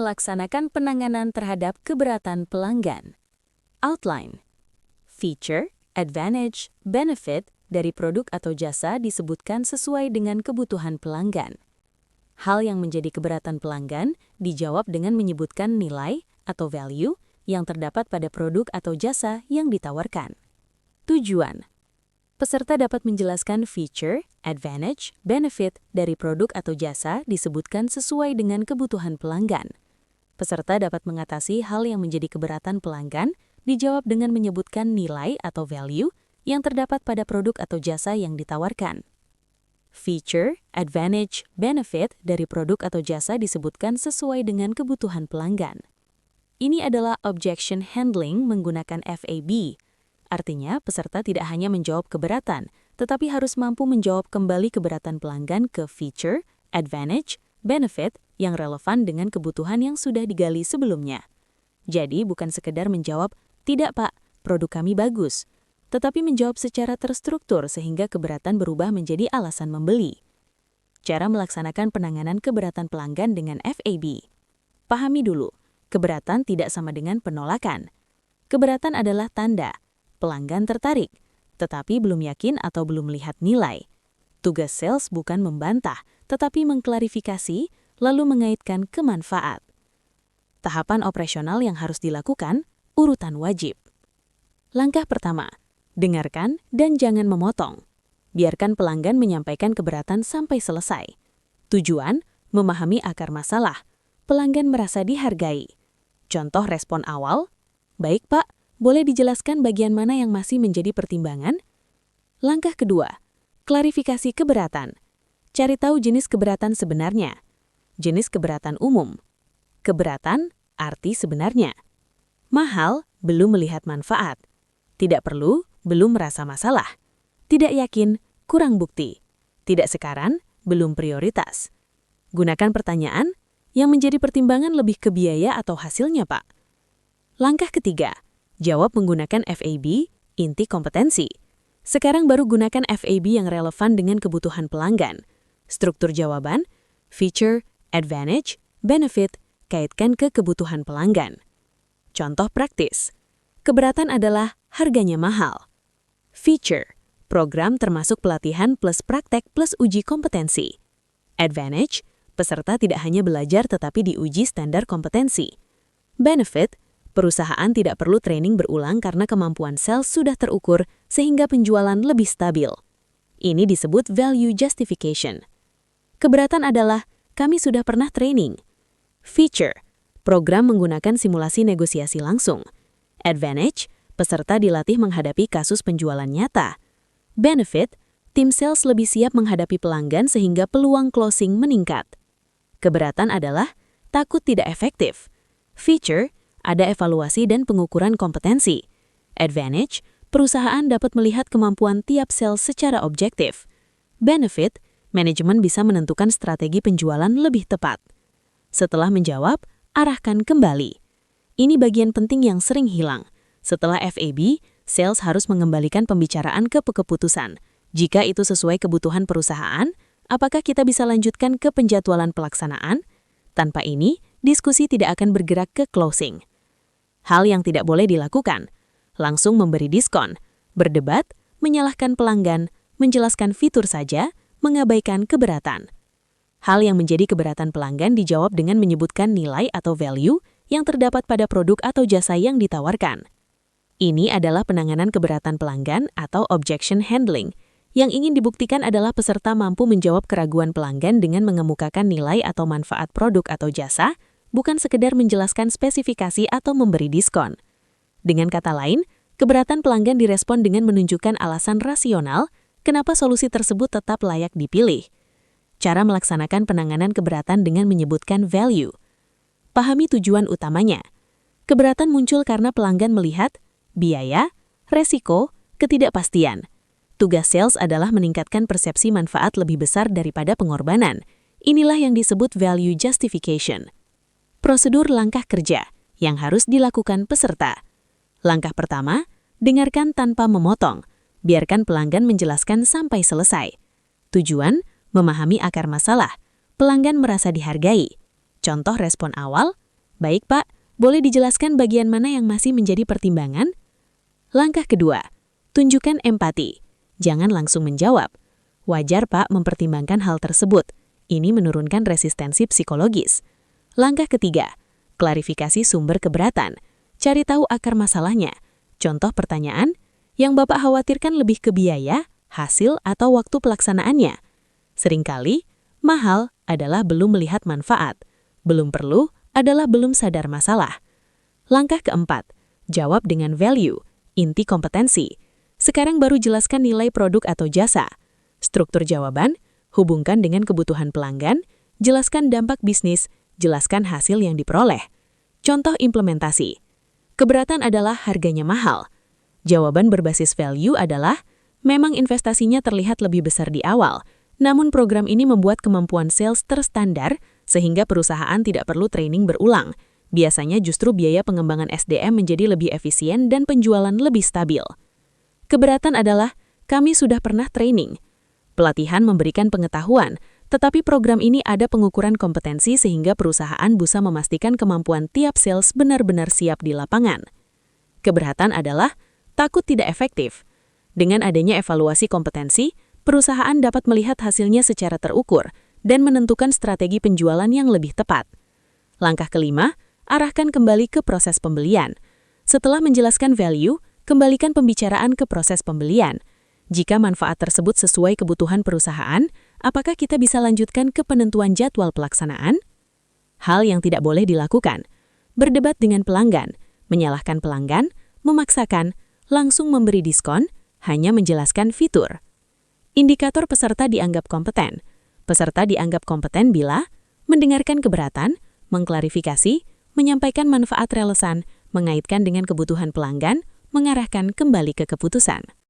melaksanakan penanganan terhadap keberatan pelanggan. Outline. Feature, advantage, benefit dari produk atau jasa disebutkan sesuai dengan kebutuhan pelanggan. Hal yang menjadi keberatan pelanggan dijawab dengan menyebutkan nilai atau value yang terdapat pada produk atau jasa yang ditawarkan. Tujuan. Peserta dapat menjelaskan feature, advantage, benefit dari produk atau jasa disebutkan sesuai dengan kebutuhan pelanggan. Peserta dapat mengatasi hal yang menjadi keberatan pelanggan dijawab dengan menyebutkan nilai atau value yang terdapat pada produk atau jasa yang ditawarkan. Feature, advantage, benefit dari produk atau jasa disebutkan sesuai dengan kebutuhan pelanggan. Ini adalah objection handling menggunakan FAB. Artinya, peserta tidak hanya menjawab keberatan, tetapi harus mampu menjawab kembali keberatan pelanggan ke feature, advantage, benefit yang relevan dengan kebutuhan yang sudah digali sebelumnya. Jadi, bukan sekedar menjawab, "Tidak, Pak, produk kami bagus," tetapi menjawab secara terstruktur sehingga keberatan berubah menjadi alasan membeli. Cara melaksanakan penanganan keberatan pelanggan dengan FAB. Pahami dulu, keberatan tidak sama dengan penolakan. Keberatan adalah tanda pelanggan tertarik, tetapi belum yakin atau belum melihat nilai. Tugas sales bukan membantah, tetapi mengklarifikasi, lalu mengaitkan ke manfaat. Tahapan operasional yang harus dilakukan, urutan wajib. Langkah pertama, dengarkan dan jangan memotong. Biarkan pelanggan menyampaikan keberatan sampai selesai. Tujuan, memahami akar masalah. Pelanggan merasa dihargai. Contoh respon awal, "Baik, Pak, boleh dijelaskan bagian mana yang masih menjadi pertimbangan?" Langkah kedua, klarifikasi keberatan. Cari tahu jenis keberatan sebenarnya. Jenis keberatan umum. Keberatan, arti sebenarnya. Mahal, belum melihat manfaat. Tidak perlu, belum merasa masalah. Tidak yakin, kurang bukti. Tidak sekarang, belum prioritas. Gunakan pertanyaan yang menjadi pertimbangan lebih ke biaya atau hasilnya, Pak. Langkah ketiga, jawab menggunakan FAB, inti kompetensi. Sekarang baru gunakan FAB yang relevan dengan kebutuhan pelanggan. Struktur jawaban, feature, advantage, benefit, kaitkan ke kebutuhan pelanggan. Contoh praktis. Keberatan adalah harganya mahal. Feature, program termasuk pelatihan plus praktek plus uji kompetensi. Advantage, peserta tidak hanya belajar tetapi diuji standar kompetensi. Benefit, perusahaan tidak perlu training berulang karena kemampuan sales sudah terukur sehingga penjualan lebih stabil. Ini disebut value justification. Keberatan adalah, kami sudah pernah training. Feature, program menggunakan simulasi negosiasi langsung. Advantage, peserta dilatih menghadapi kasus penjualan nyata. Benefit, tim sales lebih siap menghadapi pelanggan sehingga peluang closing meningkat. Keberatan adalah, takut tidak efektif. Feature, ada evaluasi dan pengukuran kompetensi. Advantage, perusahaan dapat melihat kemampuan tiap sales secara objektif. Benefit, manajemen bisa menentukan strategi penjualan lebih tepat. Setelah menjawab, arahkan kembali. Ini bagian penting yang sering hilang. Setelah FAB, sales harus mengembalikan pembicaraan ke keputusan. Jika itu sesuai kebutuhan perusahaan, apakah kita bisa lanjutkan ke penjadwalan pelaksanaan? Tanpa ini, diskusi tidak akan bergerak ke closing. Hal yang tidak boleh dilakukan, langsung memberi diskon, berdebat, menyalahkan pelanggan, menjelaskan fitur saja, mengabaikan keberatan. Hal yang menjadi keberatan pelanggan dijawab dengan menyebutkan nilai atau value yang terdapat pada produk atau jasa yang ditawarkan. Ini adalah penanganan keberatan pelanggan atau objection handling. Yang ingin dibuktikan adalah peserta mampu menjawab keraguan pelanggan dengan mengemukakan nilai atau manfaat produk atau jasa, bukan sekedar menjelaskan spesifikasi atau memberi diskon. Dengan kata lain, keberatan pelanggan direspon dengan menunjukkan alasan rasional kenapa solusi tersebut tetap layak dipilih. Cara melaksanakan penanganan keberatan dengan menyebutkan value. Pahami tujuan utamanya. Keberatan muncul karena pelanggan melihat biaya, resiko, ketidakpastian. Tugas sales adalah meningkatkan persepsi manfaat lebih besar daripada pengorbanan. Inilah yang disebut value justification. Prosedur langkah kerja yang harus dilakukan peserta. Langkah pertama, dengarkan tanpa memotong. Biarkan pelanggan menjelaskan sampai selesai. Tujuan, memahami akar masalah. Pelanggan merasa dihargai. Contoh respon awal, Baik Pak, boleh dijelaskan bagian mana yang masih menjadi pertimbangan? Langkah kedua, tunjukkan empati. Jangan langsung menjawab. Wajar Pak mempertimbangkan hal tersebut. Ini menurunkan resistensi psikologis. Langkah ketiga, klarifikasi sumber keberatan. Cari tahu akar masalahnya. Contoh pertanyaan, yang Bapak khawatirkan lebih ke biaya, hasil, atau waktu pelaksanaannya. Seringkali, mahal adalah belum melihat manfaat. Belum perlu adalah belum sadar masalah. Langkah keempat, jawab dengan value, inti kompetensi. Sekarang baru jelaskan nilai produk atau jasa. Struktur jawaban, hubungkan dengan kebutuhan pelanggan, jelaskan dampak bisnis, jelaskan hasil yang diperoleh. Contoh implementasi. Keberatan adalah harganya mahal. Jawaban berbasis value adalah, memang investasinya terlihat lebih besar di awal, namun program ini membuat kemampuan sales terstandar sehingga perusahaan tidak perlu training berulang. Biasanya justru biaya pengembangan SDM menjadi lebih efisien dan penjualan lebih stabil. Keberatan adalah, kami sudah pernah training. Pelatihan memberikan pengetahuan, tetapi program ini ada pengukuran kompetensi sehingga perusahaan bisa memastikan kemampuan tiap sales benar-benar siap di lapangan. Keberatan adalah, takut tidak efektif. Dengan adanya evaluasi kompetensi, perusahaan dapat melihat hasilnya secara terukur dan menentukan strategi penjualan yang lebih tepat. Langkah kelima, arahkan kembali ke proses pembelian. Setelah menjelaskan value, kembalikan pembicaraan ke proses pembelian. Jika manfaat tersebut sesuai kebutuhan perusahaan, apakah kita bisa lanjutkan ke penentuan jadwal pelaksanaan? Hal yang tidak boleh dilakukan, berdebat dengan pelanggan, menyalahkan pelanggan, memaksakan, langsung memberi diskon, hanya menjelaskan fitur. Indikator peserta dianggap kompeten. Peserta dianggap kompeten bila mendengarkan keberatan, mengklarifikasi, menyampaikan manfaat relevan, mengaitkan dengan kebutuhan pelanggan, mengarahkan kembali ke keputusan.